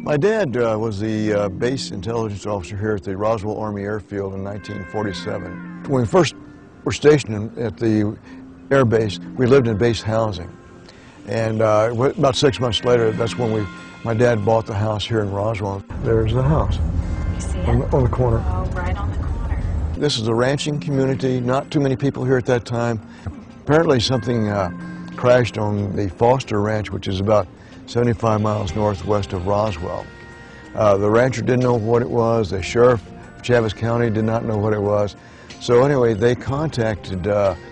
My dad was the base intelligence officer here at the Roswell Army Airfield in 1947. When we first were stationed at the air base, we lived in base housing. And about 6 months later, that's when my dad bought the house here in Roswell. There's the house. You see it? On the corner. Oh, right on the corner. This is a ranching community, not too many people here at that time. Apparently something crashed on the Foster Ranch, which is about 75 miles northwest of Roswell. The rancher didn't know what it was. The sheriff of Chaves County did not know what it was. So anyway, they contacted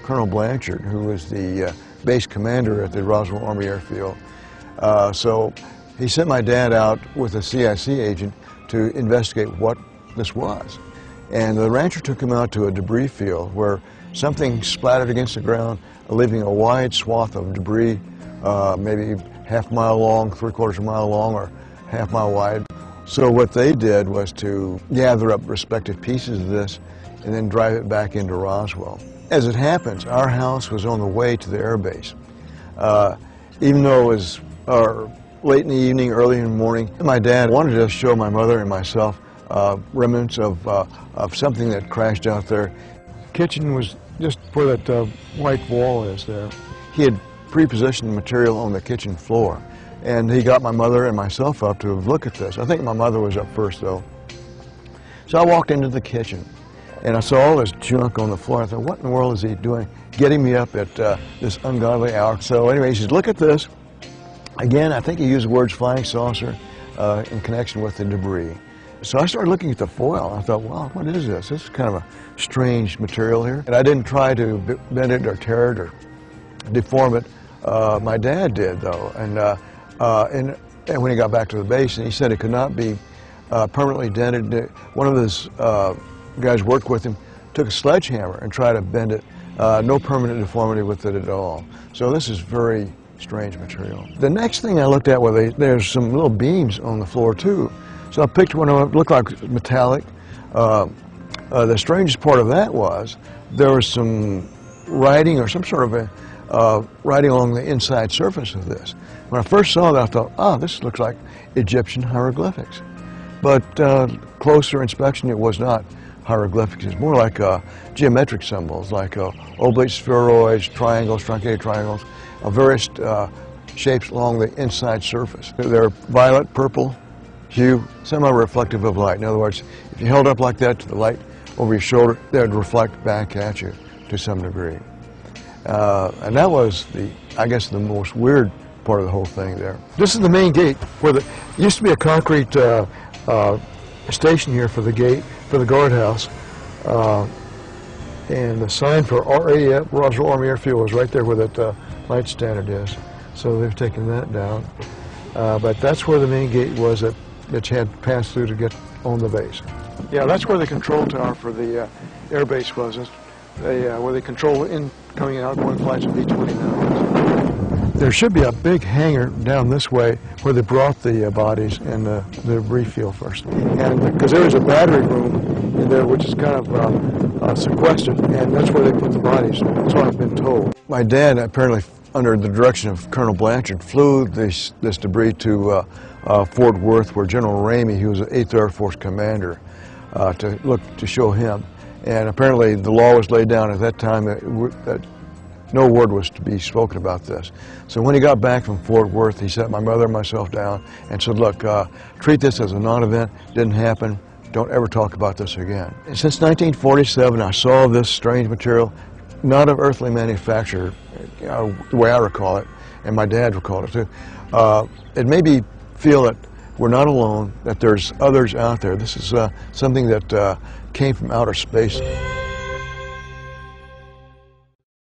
Colonel Blanchard, who was the base commander at the Roswell Army Airfield. So he sent my dad out with a CIC agent to investigate what this was. And the rancher took him out to a debris field where something splattered against the ground, leaving a wide swath of debris, maybe half-mile long, three-quarters of a mile long, or half-mile wide. So what they did was to gather up respective pieces of this and then drive it back into Roswell. As it happens, our house was on the way to the air base. Even though it was late in the evening, early in the morning, my dad wanted to show my mother and myself remnants of something that crashed out there. Kitchen was just where that white wall is there. He had pre-positioned material on the kitchen floor, and he got my mother and myself up to look at this. I think my mother was up first, though. So I walked into the kitchen, and I saw all this junk on the floor. I thought, what in the world is he doing, getting me up at this ungodly hour? So anyway, he says, look at this. Again, I think he used the words flying saucer in connection with the debris. So I started looking at the foil. I thought, wow, what is this? This is kind of a strange material here. And I didn't try to bend it or tear it or deform it. My dad did, though. And when he got back to the base, and he said it could not be permanently dented. One of his guys worked with him, took a sledgehammer and tried to bend it. No permanent deformity with it at all. So this is very strange material. The next thing I looked at was there's some little beams on the floor, too. So I picked one that looked like metallic. The strangest part of that was there was some writing or some sort of writing along the inside surface of this. When I first saw that, I thought, oh, this looks like Egyptian hieroglyphics. But closer inspection, it was not hieroglyphics. It's more like geometric symbols, like oblate spheroids, triangles, truncated triangles, various shapes along the inside surface. They're violet, purple hue, semi-reflective of light. In other words, if you held up like that to the light over your shoulder, they would reflect back at you to some degree. And that was, I guess, the most weird part of the whole thing there. This is the main gate, where it used to be a concrete station here for the gate, for the guardhouse. And the sign for RAF, Roswell Army Airfield, was right there where that light standard is. So they've taken that down. But that's where the main gate was that you had to pass through to get on the base. Yeah, that's where the control tower for the air base was. Where they control incoming and outgoing flights of B-29s. There should be a big hangar down this way where they brought the bodies and the debris field first. And because there was a battery room in there which is kind of sequestered, and that's where they put the bodies. That's what I've been told. My dad, apparently under the direction of Colonel Blanchard, flew this debris to Fort Worth, where General Ramey, who was an 8th Air Force commander, to show him. And apparently the law was laid down at that time that no word was to be spoken about this. So when he got back from Fort Worth, he sat my mother and myself down and said, look, treat this as a non-event, didn't happen, don't ever talk about this again. And since 1947, I saw this strange material, not of earthly manufacture, the way I recall it, and my dad recalled it too. It made me feel that we're not alone, that there's others out there. This is something that came from outer space.